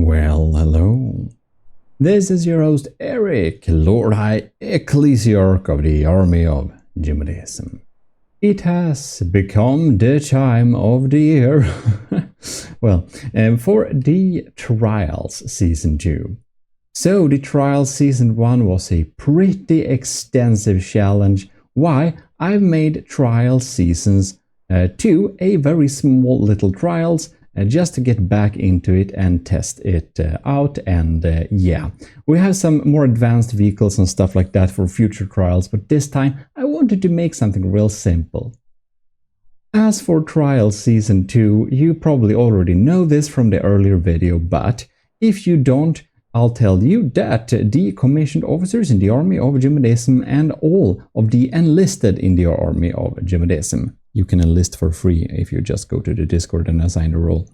Well, hello. This is your host Eric, Lord High Ecclesiarch of the Army of Gmodism. It has become the time of the year for the Trials Season 2. So the Trials Season 1 was a pretty extensive challenge. Why? I've made Trials Seasons 2 a very small little trials just to get back into it and test it out. And yeah, we have some more advanced vehicles and stuff like that for future trials, but this time I wanted to make something real simple. As for Trials Season 2, you probably already know this from the earlier video, but if you don't, I'll tell you that the commissioned officers in the Army of Gmodism and all of the enlisted in the Army of Gmodism, you can enlist for free if you just go to the Discord and assign a role,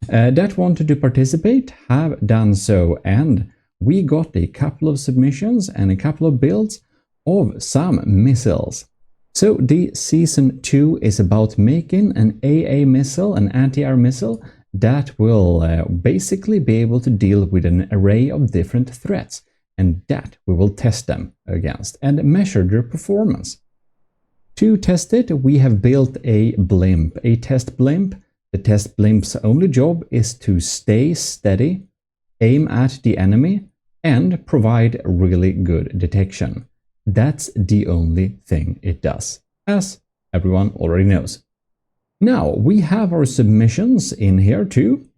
that wanted to participate have done so, and we got a couple of submissions and a couple of builds of some missiles. So the Season 2 is about making an AA missile, an anti-air missile, that will basically be able to deal with an array of different threats, and that we will test them against and measure their performance. To test it, we have built a blimp, a test blimp. The test blimp's only job is to stay steady, aim at the enemy, and provide really good detection. That's the only thing it does, as everyone already knows. Now, we have our submissions in here too,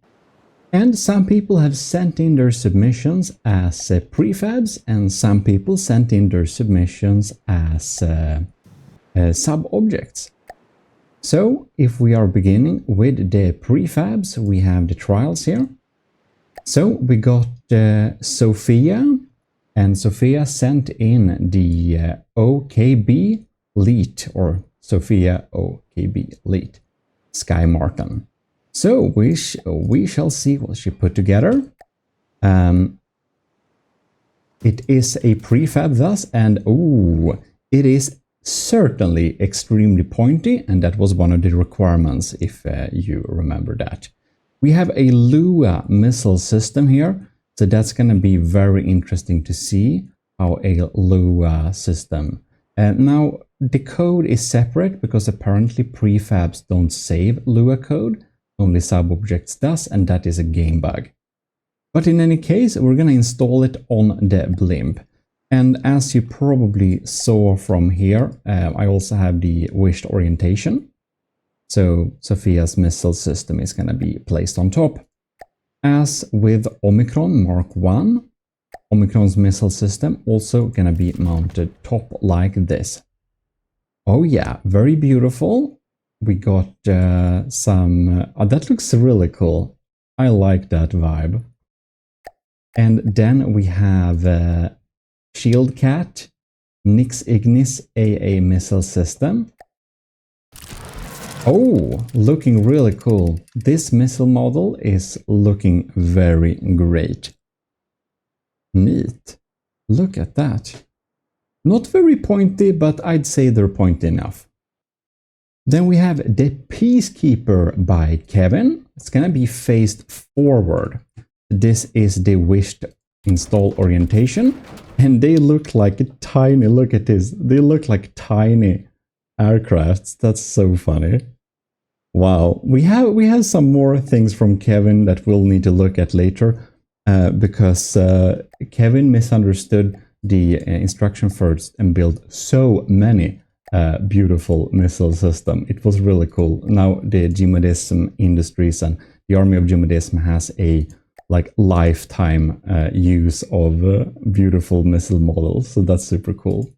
and some people have sent in their submissions as prefabs, and some people sent in their submissions as SubObjects. So, if we are beginning with the prefabs, we have the trials here. So, we got Sophia, and Sophia sent in the OKB Leet, or Sophia OKB Leet. Sky Martin. So we shall see what she put together. It is a prefab thus, and it is certainly extremely pointy, and that was one of the requirements if you remember that. We have a Lua missile system here, so that's going to be very interesting to see how a Lua system. Now, the code is separate because apparently prefabs don't save Lua code, only SubObjects does, and that is a game bug. But in any case, we're going to install it on the blimp. And as you probably saw from here, I also have the wished orientation. So Sophia's missile system is going to be placed on top. As with Omicron Mark 1, Omicron's missile system also going to be mounted top like this. Oh yeah, very beautiful. We got some... that looks really cool. I like that vibe. And then we have Shield Cat, Nix Ignis AA missile system. Oh, looking really cool. This missile model is looking very great. Neat. Look at that. Not very pointy, but I'd say they're pointy enough. Then we have the Peacekeeper by Kevin. It's going to be faced forward. This is the wished install orientation. And they look like tiny, look at this. They look like tiny aircrafts. That's so funny. Wow. We have some more things from Kevin that we'll need to look at later. Because Kevin misunderstood the instruction first and built so many beautiful missile systems. It was really cool. Now the Gmodism Industries and the Army of Gmodism has a lifetime use of beautiful missile models, so that's super cool.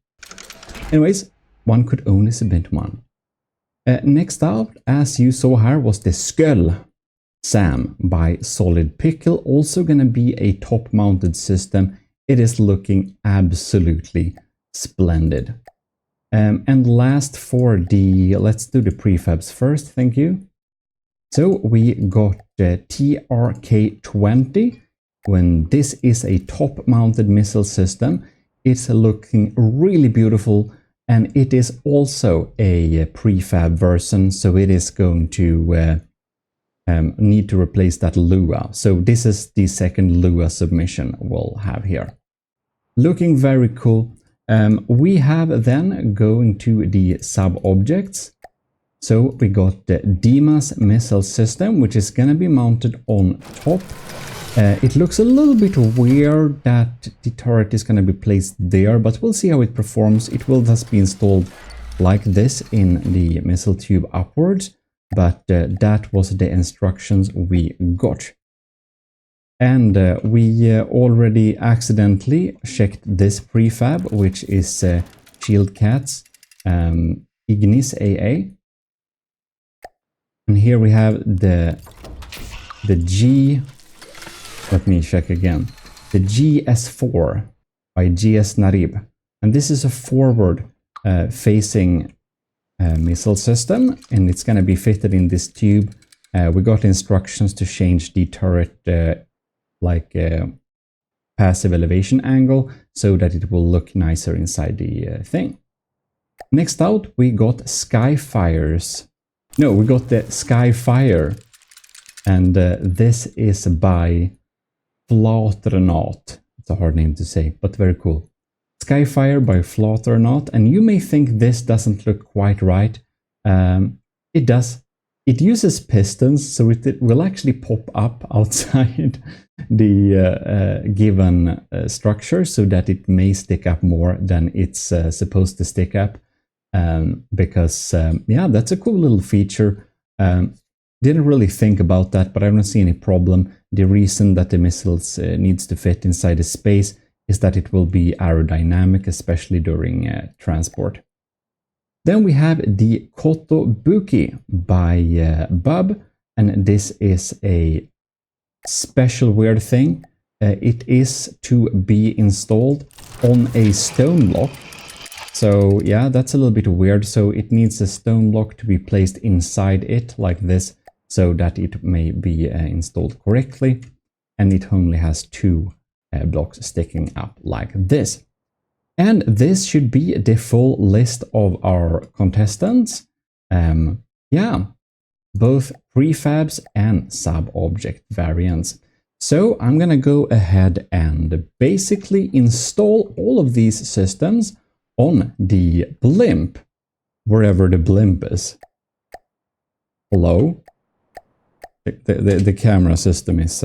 Anyways, one could only submit one. Next up, as you saw here, was the Skull Sam by Solid Pickle, also going to be a top-mounted system. It is looking absolutely splendid. And last for the... let's do the prefabs first, thank you. So we got the TRK-20. When this is a top-mounted missile system, it's looking really beautiful, and it is also a prefab version, so it is going to need to replace that Lua. So this is the second Lua submission we'll have here. Looking very cool. We have then going to the sub-objects. So we got the Dima's missile system, which is going to be mounted on top. It looks a little bit weird that the turret is going to be placed there, but we'll see how it performs. It will thus be installed like this in the missile tube upwards, but that was the instructions we got. And we already accidentally checked this prefab, which is Shieldcat's Ignis AA. And here we have the G, let me check again, the GS4 by GS Narib. And this is a forward facing missile system, and it's going to be fitted in this tube. We got instructions to change the turret passive elevation angle so that it will look nicer inside the thing. Next out, we got Skyfires. No, we got the Skyfire, and this is by Flaternaut. It's a hard name to say, but very cool. Skyfire by Flaternaut, and you may think this doesn't look quite right. It does. It uses pistons, so it will actually pop up outside the given structure, so that it may stick up more than it's supposed to stick up. Because, yeah, that's a cool little feature. Didn't really think about that, but I don't see any problem. The reason that the missiles needs to fit inside the space is that it will be aerodynamic, especially during transport. Then we have the Kotobuki by Bub, and this is a special weird thing. It is to be installed on a stone block. So yeah, that's a little bit weird. So it needs a stone block to be placed inside it like this, so that it may be installed correctly. And it only has two blocks sticking up like this. And this should be the full list of our contestants. Yeah, both prefabs and sub-object variants. So I'm gonna go ahead and basically install all of these systems on the blimp, wherever the blimp is. Hello? The camera system is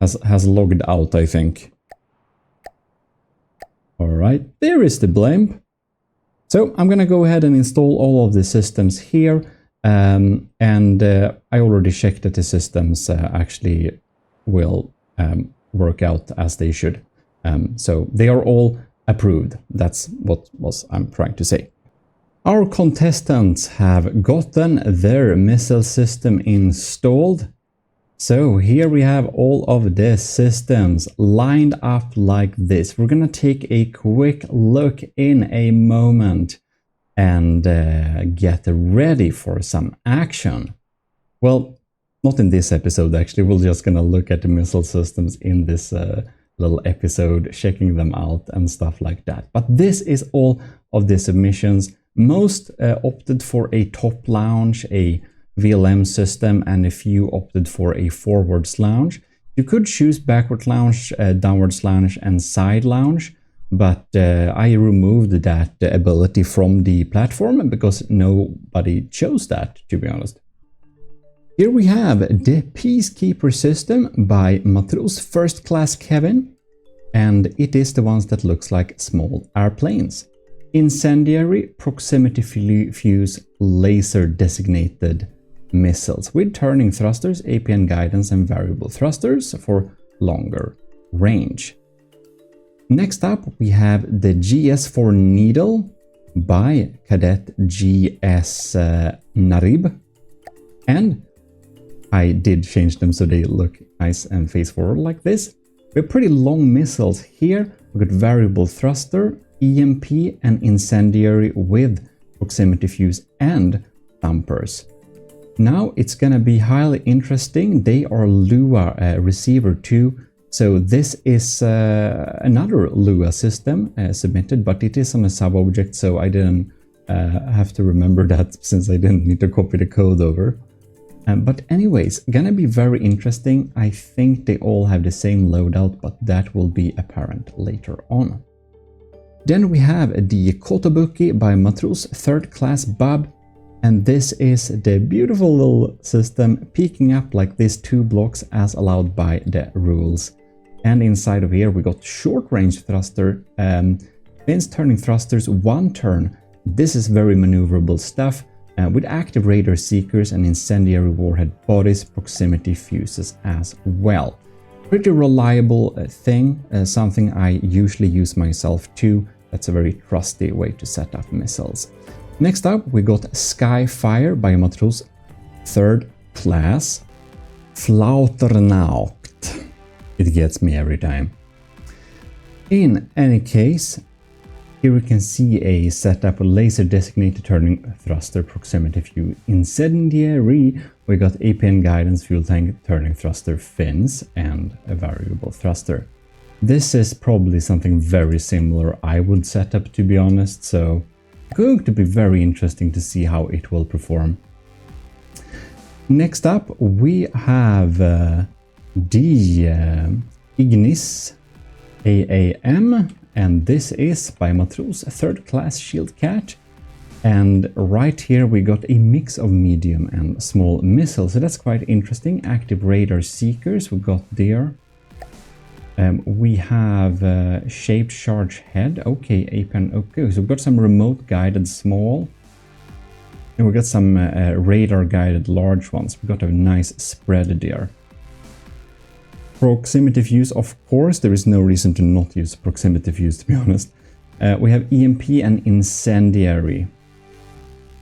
has logged out, I think. Alright, there is the blimp. So I'm gonna go ahead and install all of the systems here. I already checked that the systems actually will work out as they should. So they are all approved. That's what I'm trying to say. Our contestants have gotten their missile system installed. So here we have all of the systems lined up like this. We're gonna take a quick look in a moment and get ready for some action. Well, not in this episode actually. We're just gonna look at the missile systems in this little episode, checking them out and stuff like that. But this is all of the submissions. Most opted for a top lounge, a VLM system, and a few opted for a forwards lounge. You could choose backward lounge, downwards lounge, and side lounge, but I removed that ability from the platform because nobody chose that, to be honest. Here we have the Peacekeeper system by Matros First Class Kevin, and it is the ones that looks like small airplanes. Incendiary, proximity fuse, laser designated missiles with turning thrusters, APN guidance, and variable thrusters for longer range. Next up, we have the GS4 Needle by Cadet GS Narib, and I did change them so they look nice and face forward like this. We have pretty long missiles here. We got variable thruster, EMP, and incendiary with proximity fuse and thumpers. Now it's gonna be highly interesting. They are Lua receiver too. So this is another Lua system submitted, but it is on a sub-object, so I didn't have to remember that since I didn't need to copy the code over. But anyways, gonna be very interesting. I think they all have the same loadout, but that will be apparent later on. Then we have the Kotobuki by Matros 3rd class Bub, and this is the beautiful little system peeking up like this 2 blocks as allowed by the rules. And inside of here we got short range thruster, fins turning thrusters 1 turn. This is very maneuverable stuff. With active radar seekers and incendiary warhead bodies, proximity fuses as well. Pretty reliable thing, something I usually use myself too. That's a very trusty way to set up missiles. Next up, we got Skyfire by Matros 3rd class Flauternaut. It gets me every time. In any case, here we can see a setup with laser designated turning thruster proximity fuse incendiary. We got APN guidance fuel tank turning thruster fins and a variable thruster. This is probably something very similar I would set up, to be honest, so going to be very interesting to see how it will perform. Next up we have the Ignis AAM. And this is by Matros 3rd class Shield Cat. And right here we got a mix of medium and small missiles. So that's quite interesting. Active radar seekers we got there. We have shaped charge head. Okay, APN. Okay, so we've got some remote guided small. And we got some radar guided large ones. We got a nice spread there. Proximity fuse, of course, there is no reason to not use proximity fuse, to be honest. We have EMP and incendiary.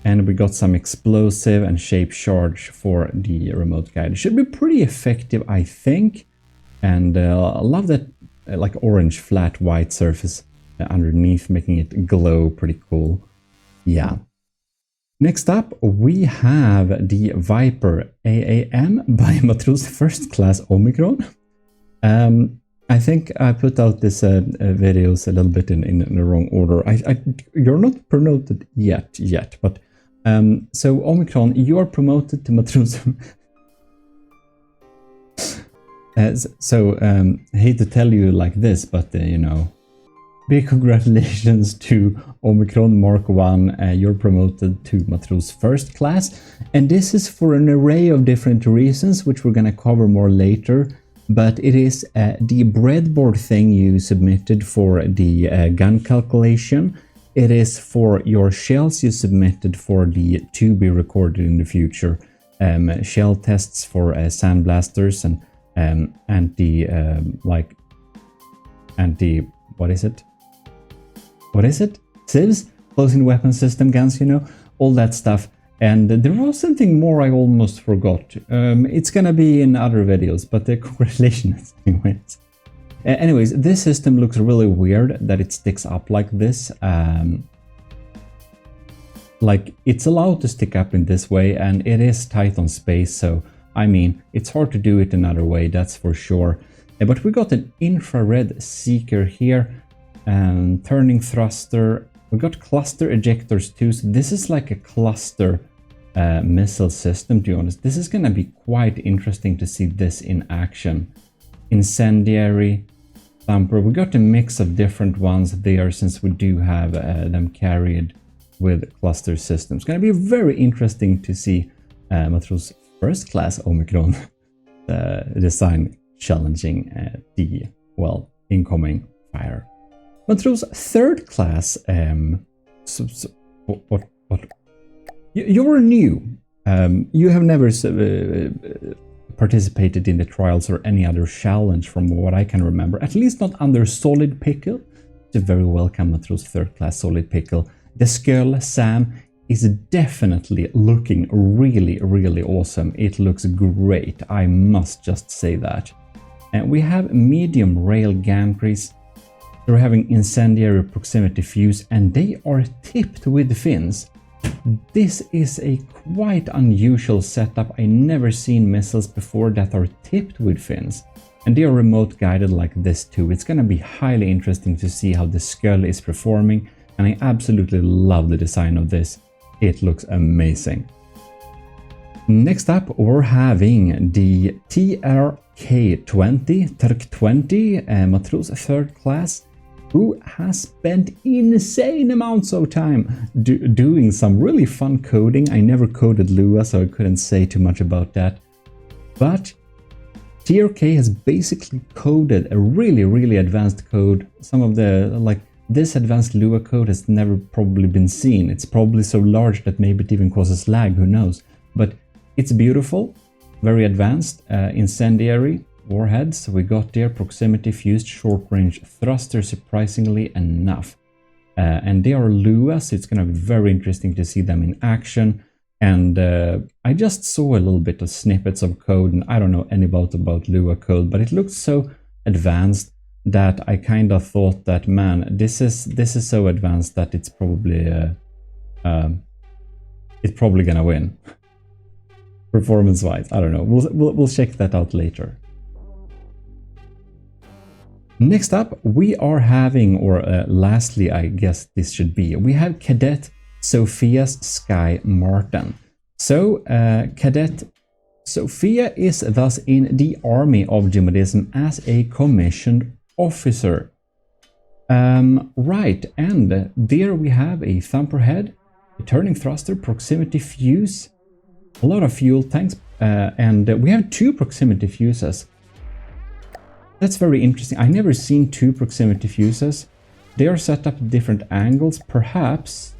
And we got some explosive and shape charge for the remote guide. It should be pretty effective, I think. And I love that like orange flat white surface underneath, making it glow, pretty cool. Yeah. Next up, we have the Viper AAM by Matros 1st class Omicron. I think I put out this videos a little bit in the wrong order. You're not promoted yet, but so Omicron, you are promoted to Matros. Hate to tell you like this, but you know, big congratulations to Omicron Mark 1. You're promoted to Matros 1st class, and this is for an array of different reasons, which we're gonna cover more later. But it is the breadboard thing you submitted for the gun calculation. It is for your shells you submitted for the to be recorded in the future shell tests for sandblasters and what is it? Civs, closing weapon system guns, you know, all that stuff. And there was something more I almost forgot. It's gonna be in other videos, but congratulations anyways. Anyways, this system looks really weird that it sticks up like this. Like, it's allowed to stick up in this way, and it is tight on space, so I mean, it's hard to do it another way, that's for sure. But we got an infrared seeker here, turning thruster. We got cluster ejectors too, so this is like a cluster missile system, to be honest. This is gonna be quite interesting to see this in action. Incendiary, thumper. We got a mix of different ones there, since we do have them carried with cluster systems. Gonna be very interesting to see Matros 1st class Omicron design challenging the, well, incoming fire. Matros 3rd class, what? You're new. You have never participated in the trials or any other challenge from what I can remember, at least not under Solid Pickle. It's a very welcome Matros 3rd class Solid Pickle. The Skull Sam is definitely looking really awesome. It looks great, I must just say that. And we have medium rail gantries. They're having incendiary proximity fuse, and they are tipped with fins. This is a quite unusual setup. I never seen missiles before that are tipped with fins. And they are remote guided like this too. It's gonna be highly interesting to see how the Skull is performing, and I absolutely love the design of this. It looks amazing. Next up, we're having the TRK-20, Turk-20 Matros 3rd class, who has spent insane amounts of time doing some really fun coding. I never coded Lua, so I couldn't say too much about that. But TRK has basically coded a really advanced code. Some of the, like, this advanced Lua code has never probably been seen. It's probably so large that maybe it even causes lag, who knows. But it's beautiful, very advanced, incendiary warheads. We got their proximity fused short-range thruster, surprisingly enough. And they are Lua, so it's going to be very interesting to see them in action. And I just saw a little bit of snippets of code, and I don't know any about Lua code, but it looked so advanced that I kind of thought that, man, this is so advanced that it's probably gonna win. Performance-wise, I don't know. We'll check that out later. Next up, we are having, or lastly, I guess this should be, we have Cadet Sophia's Sky Martin. So, Cadet Sophia is thus in the Army of Gmodism as a commissioned officer. Right, and there we have a thumper head, a turning thruster, proximity fuse, a lot of fuel tanks, and we have 2 proximity fuses. That's very interesting. I've never seen 2 proximity fuses. They are set up at different angles, perhaps.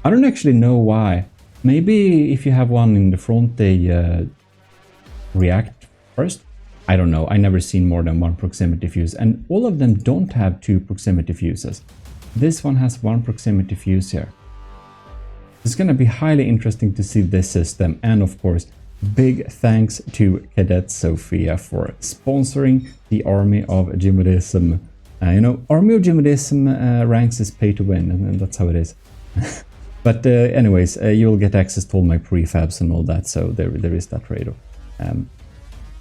I don't actually know why. Maybe if you have one in the front, they react first. I don't know. I never seen more than 1 proximity fuse, and all of them don't have 2 proximity fuses. This one has 1 proximity fuse here. It's going to be highly interesting to see this system, and of course, big thanks to Cadet Sophia for sponsoring the Army of Gmodism. You know, Army of Gmodism ranks is pay to win, and that's how it is. But anyways, you'll get access to all my prefabs and all that, so there is that trade-off.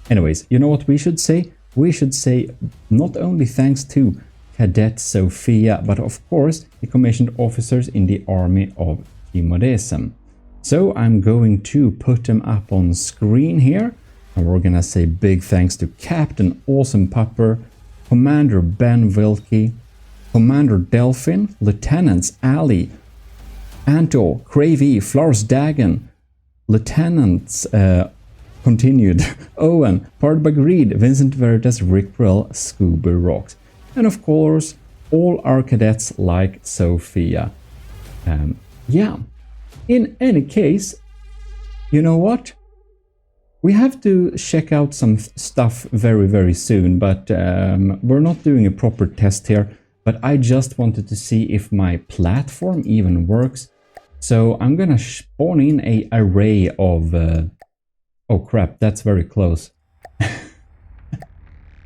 Anyways, you know what we should say? We should say not only thanks to Cadet Sophia, but of course the commissioned officers in the Army of Gmodism. So I'm going to put them up on screen here, and we're gonna say big thanks to Captain Awesome Pupper, Commander Ben Wilkie, Commander Delphin, Lieutenants Ali, Anto, Cravey, Flores Dagon, Lieutenants continued, Owen, Pardbug Reed, Vincent Veritas, Rick Brill, Scooby Rocks, and of course all our cadets like Sophia. Yeah, in any case, you know what? We have to check out some stuff very soon, but we're not doing a proper test here. But I just wanted to see if my platform even works. So I'm gonna spawn in an array of... oh crap, that's very close.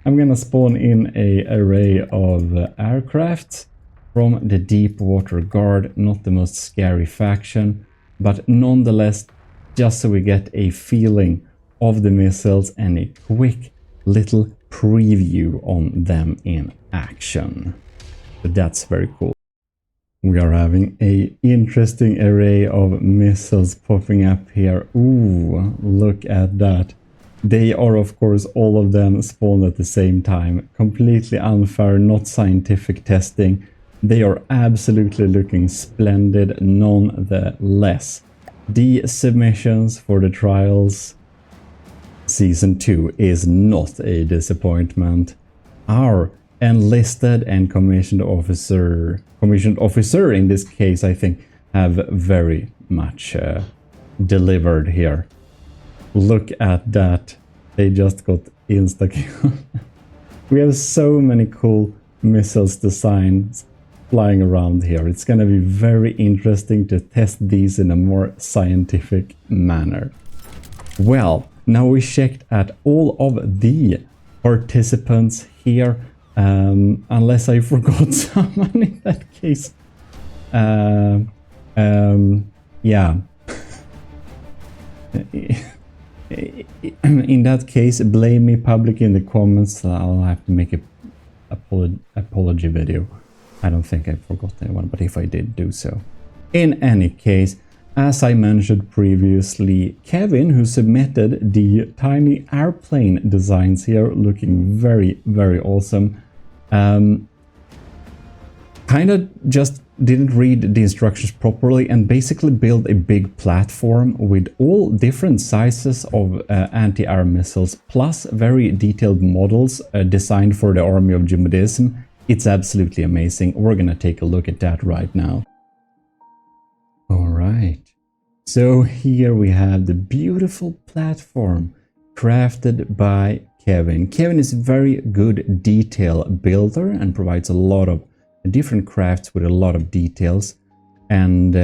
I'm gonna spawn in an array of aircraft from the Deepwater Guard, not the most scary faction, but nonetheless, just so we get a feeling of the missiles and a quick little preview on them in action. So that's very cool. We are having an interesting array of missiles popping up here. Ooh, look at that. They are, of course, all of them spawned at the same time. Completely unfair, not scientific testing. They are absolutely looking splendid nonetheless. The submissions for the trials Season 2 is not a disappointment. Our enlisted and commissioned officer in this case, I think, have very much delivered here. Look at that. They just got insta-kill. We have so many cool missiles designs flying around here. It's going to be very interesting to test these in a more scientific manner. Well, now we checked at all of the participants here, unless I forgot someone in that case. Yeah. In that case, blame me publicly in the comments. I'll have to make an apology video. I don't think I forgot anyone, but if I did, do so. In any case, as I mentioned previously, Kevin, who submitted the tiny airplane designs here, looking very, very awesome, kind of just didn't read the instructions properly and basically built a big platform with all different sizes of anti-air missiles, plus very detailed models designed for the Army of Gmodism. It's absolutely amazing. We're gonna take a look at that right now. Alright, so here we have the beautiful platform crafted by Kevin. Kevin is a very good detail builder and provides a lot of different crafts with a lot of details. And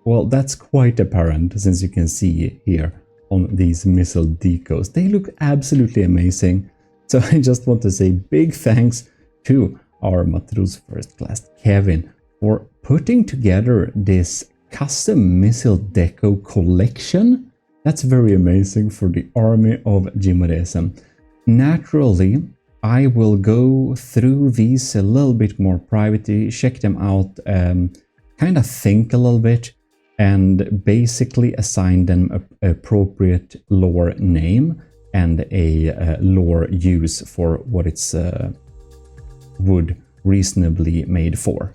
well, that's quite apparent since you can see here on these missile decos. They look absolutely amazing. So I just want to say big thanks to our Matros First Class Kevin for putting together this custom missile deco collection. That's very amazing for the Army of Gmodism. Naturally, I will go through these a little bit more privately, check them out, kind of think a little bit, and basically assign them an appropriate lore name and a lore use for what it's would reasonably made for.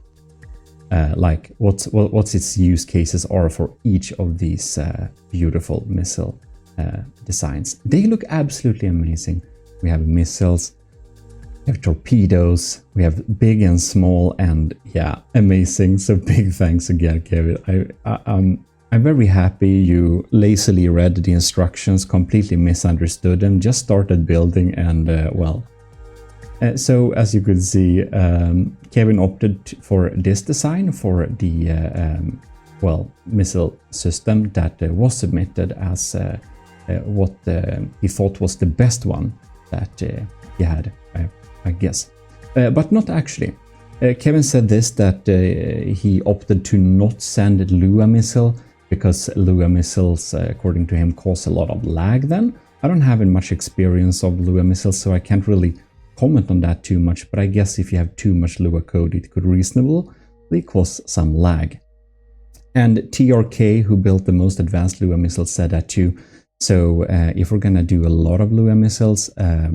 Like what's its use cases are for each of these beautiful missile designs. They look absolutely amazing. We have missiles, we have torpedoes, we have big and small, and yeah, amazing. So big thanks again, Kevin. I'm very happy you lazily read the instructions, completely misunderstood them, just started building, and well. So as you could see, Kevin opted for this design for the well, missile system that was submitted as what he thought was the best one that he had, I guess. But not actually. Kevin said this, that he opted to not send Lua missile because Lua missiles, according to him, cause a lot of lag then. I don't have much experience of Lua missiles, so I can't really comment on that too much, but I guess if you have too much Lua code, it could reasonably cause some lag. And TRK, who built the most advanced Lua missiles, said that too. So if we're gonna do a lot of Lua missiles,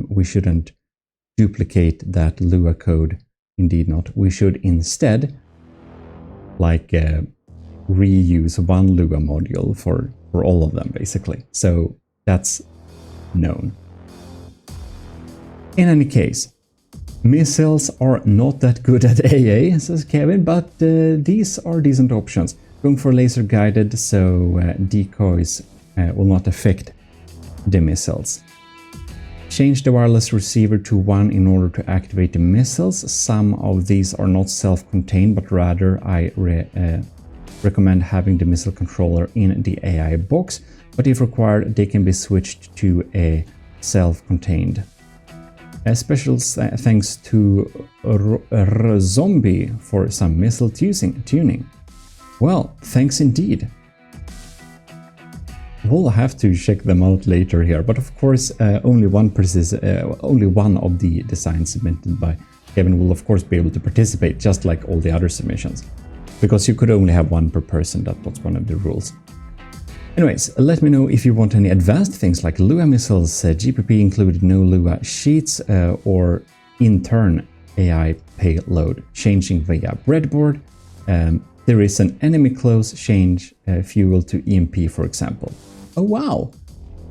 we shouldn't duplicate that Lua code. Indeed not. We should instead like reuse one Lua module for all of them, basically. So that's known. In any case, missiles are not that good at AA, says Kevin, but these are decent options. Going for laser guided, so decoys will not affect the missiles. Change the wireless receiver to 1 in order to activate the missiles. Some of these are not self-contained, but rather I recommend having the missile controller in the AI box, but if required, they can be switched to a self-contained. Special thanks to Zombie for some missile tuning. Well, thanks indeed. We'll have to check them out later here, but of course only one of the designs submitted by Kevin will of course be able to participate, just like all the other submissions, because you could only have one per person. That was one of the rules. Anyways, let me know if you want any advanced things like Lua missiles, GPP included no Lua sheets, or in-turn AI payload changing via breadboard. There is an enemy close change fuel to EMP, for example. Oh wow,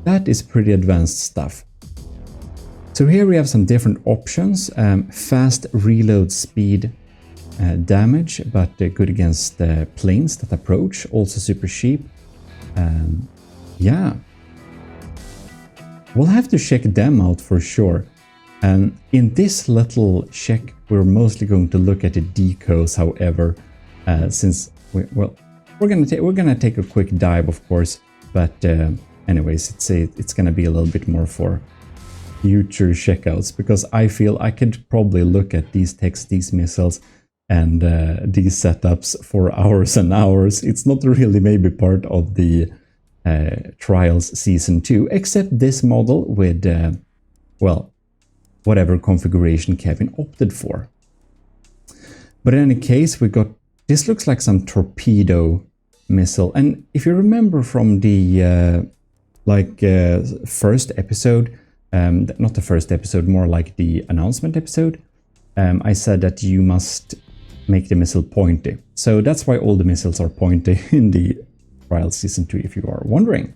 that is pretty advanced stuff. So here we have some different options. Fast reload speed damage, but good against planes that approach, also super cheap. Yeah, we'll have to check them out for sure. And in this little check, we're mostly going to look at the decos, however, since we're gonna take a quick dive, of course. But anyways, it's gonna be a little bit more for future checkouts, because I feel I could probably look at these texts, these missiles, and these setups for hours and hours. It's not really maybe part of the Trials Season 2, except this model with, well, whatever configuration Kevin opted for. But in any case, we got, this looks like some torpedo missile. And if you remember from the first episode, not the first episode, more like the announcement episode, I said that you must make the missile pointy. So that's why all the missiles are pointy in the Trials Season 2, if you are wondering.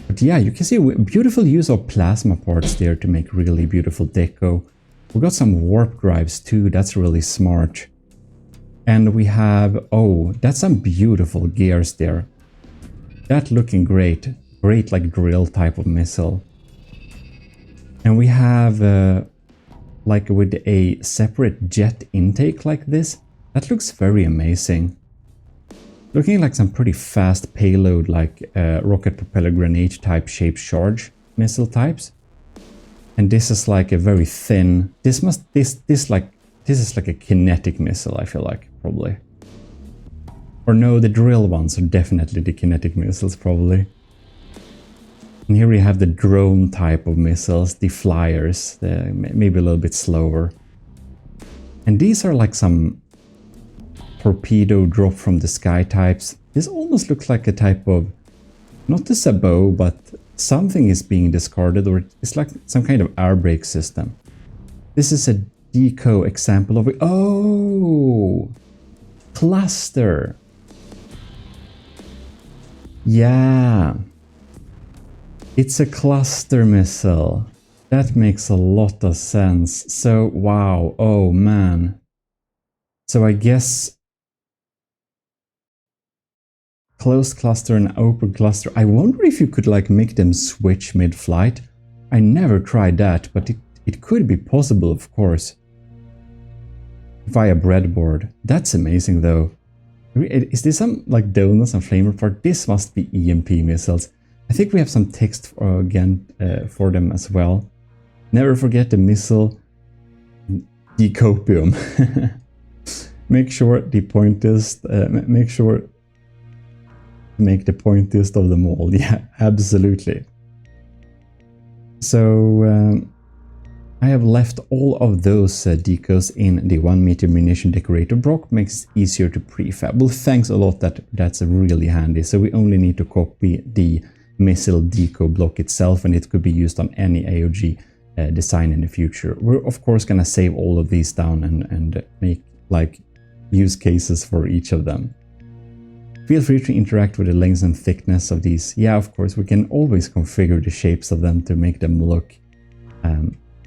But yeah, you can see beautiful use of plasma parts there to make really beautiful deco. We got some warp drives too, that's really smart. And we have, oh, that's some beautiful gears there. That looking great. Great like drill type of missile. And we have like with a separate jet intake like this. That looks very amazing. Looking like some pretty fast payload like rocket propeller grenade type shaped charge missile types. And this is like a very thin, this is like a kinetic missile, I feel like, probably. Or no, the drill ones are definitely the kinetic missiles, probably. And here we have the drone type of missiles, the flyers, maybe a little bit slower. And these are like some torpedo drop from the sky types. This almost looks like a type of, not the sabot, but something is being discarded, or it's like some kind of air brake system. This is a deco example of it. Oh, cluster. Yeah, it's a cluster missile. That makes a lot of sense. So, wow, oh man. So I guess closed cluster and open cluster. I wonder if you could like make them switch mid-flight. I never tried that, but it could be possible, of course. Via breadboard. That's amazing though. Is this some like donuts and flamer part? This must be EMP missiles. I think we have some text again for them as well. Never forget the missile decopium. Make sure the pointiest, make the pointiest of them all. Yeah, absolutely. So I have left all of those decos in the 1 meter munition decorator block, makes it easier to prefab. Well, thanks a lot, that's really handy. So we only need to copy the missile deco block itself, and it could be used on any AoG design in the future. We're of course gonna save all of these down and make like use cases for each of them. Feel free to interact with the length and thickness of these. Yeah, of course, we can always configure the shapes of them to make them look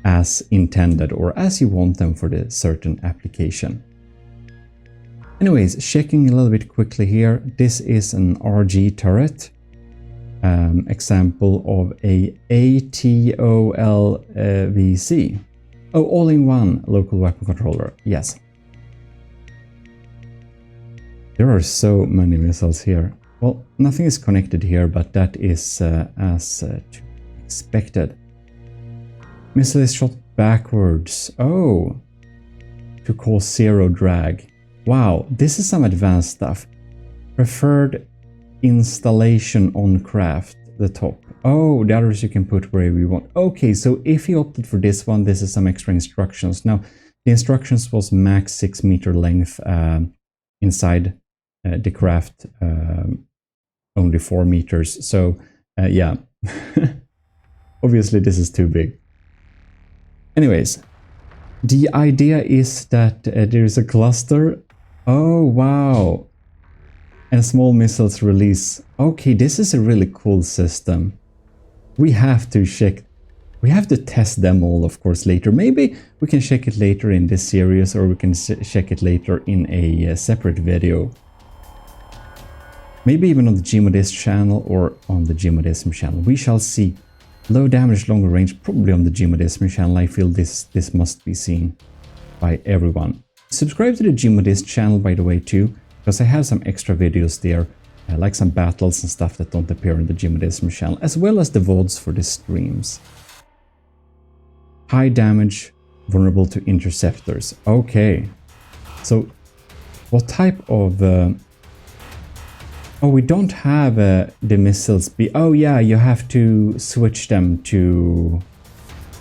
as intended or as you want them for the certain application. Anyways, checking a little bit quickly here, this is an RG turret. Example of a ATOLVC. Oh, all-in-one local weapon controller, yes. There are so many missiles here. Well, nothing is connected here, but that is as expected. Missile is shot backwards. Oh, to cause zero drag. Wow, this is some advanced stuff. Preferred installation on craft, the top. Oh, the others you can put wherever you want. Okay, so if you opted for this one, this is some extra instructions. Now, the instructions was max 6 meter length inside the craft, only 4 meters. So, yeah, obviously this is too big. Anyways, the idea is that there is a cluster. Oh, wow. And small missiles release. Okay, this is a really cool system. We have to check. We have to test them all, of course, later. Maybe we can check it later in this series, or we can check it later in a separate video. Maybe even on the Gmodism channel or on the Gmodism channel. We shall see. Low damage, longer range, probably on the Gmodism channel. I feel this must be seen by everyone. Subscribe to the Gmodism channel, by the way, too, because I have some extra videos there, like some battles and stuff that don't appear on the Gmodism channel, as well as the VODs for the streams. High damage, vulnerable to interceptors. Okay, so what type of... Oh, we don't have the missiles be... Oh yeah, you have to switch them to...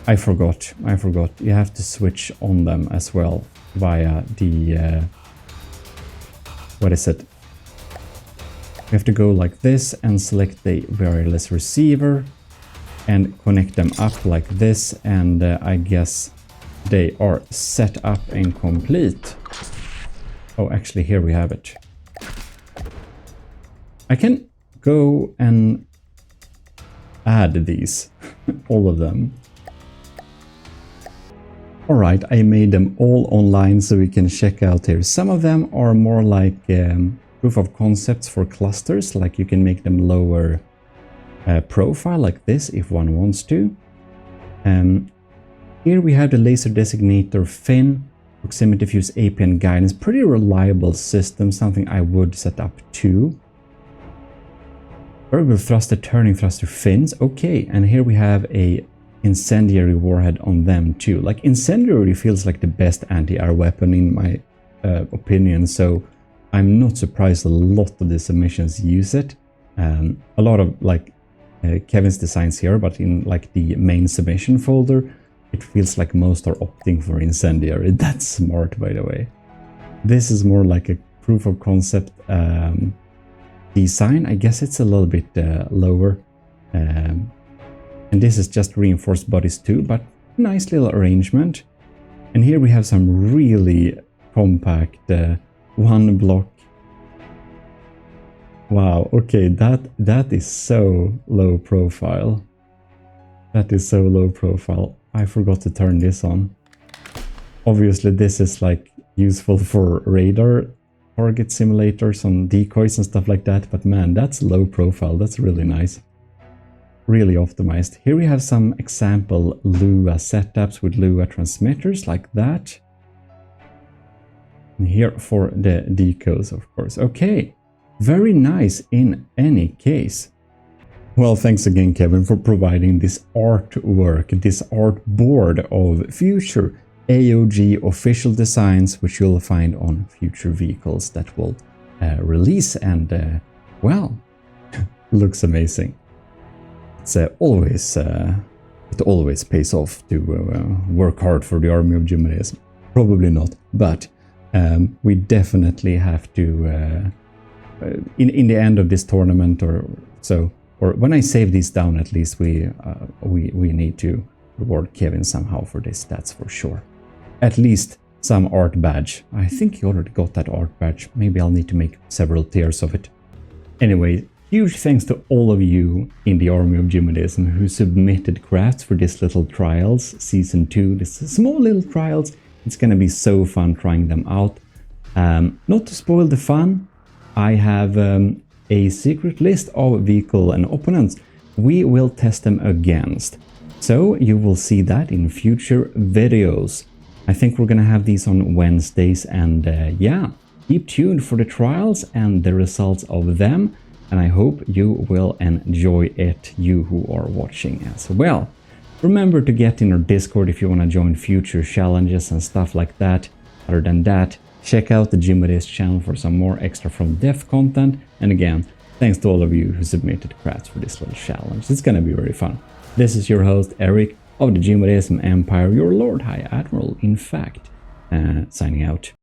I forgot. You have to switch on them as well via the... what is it? We have to go like this and select the wireless receiver and connect them up like this, and I guess they are set up and complete. Oh, actually, here we have it. I can go and add these, all of them. Alright, I made them all online so we can check out here. Some of them are more like proof of concepts for clusters, like you can make them lower profile like this if one wants to. Here we have the laser designator fin, proximity fuse API and guidance. Pretty reliable system, something I would set up too. Variable thruster, turning thruster fins. Okay, and here we have a incendiary warhead on them too. Like, incendiary feels like the best anti-air weapon in my opinion, so I'm not surprised a lot of the submissions use it. A lot of like Kevin's designs here, but in like the main submission folder, it feels like most are opting for incendiary. That's smart, by the way. This is more like a proof of concept design. I guess it's a little bit lower. And this is just reinforced bodies too, but nice little arrangement. And here we have some really compact one block. Wow, okay, that is so low profile. That is so low profile. I forgot to turn this on. Obviously, this is like useful for radar target simulators on decoys and stuff like that, but man, that's low profile. That's really nice. Really optimized. Here we have some example Lua setups with Lua transmitters like that. And here for the decos, of course. Okay, very nice in any case. Well, thanks again, Kevin, for providing this artwork, this art board of future AoG official designs, which you'll find on future vehicles that will release, and well, looks amazing. It's it always pays off to work hard for the Army of Gmodism. Probably not, but we definitely have to in the end of this tournament or so, or when I save these down, at least we need to reward Kevin somehow for this. That's for sure. At least some art badge. I think he already got that art badge. Maybe I'll need to make several tiers of it. Anyway, huge thanks to all of you in the Army of Gmodism who submitted crafts for this little trials season 2. This small little trials. It's gonna be so fun trying them out. Not to spoil the fun, I have a secret list of vehicle and opponents we will test them against. So you will see that in future videos. I think we're gonna have these on Wednesdays, and yeah, keep tuned for the trials and the results of them. And I hope you will enjoy it, you who are watching as well. Remember to get in our Discord if you want to join future challenges and stuff like that. Other than that, check out the Gmodism channel for some more extra from dev content. And again, thanks to all of you who submitted crafts for this little challenge. It's gonna be very fun. This is your host, Eric, of the Gmodism Empire, your Lord High Admiral, in fact, signing out.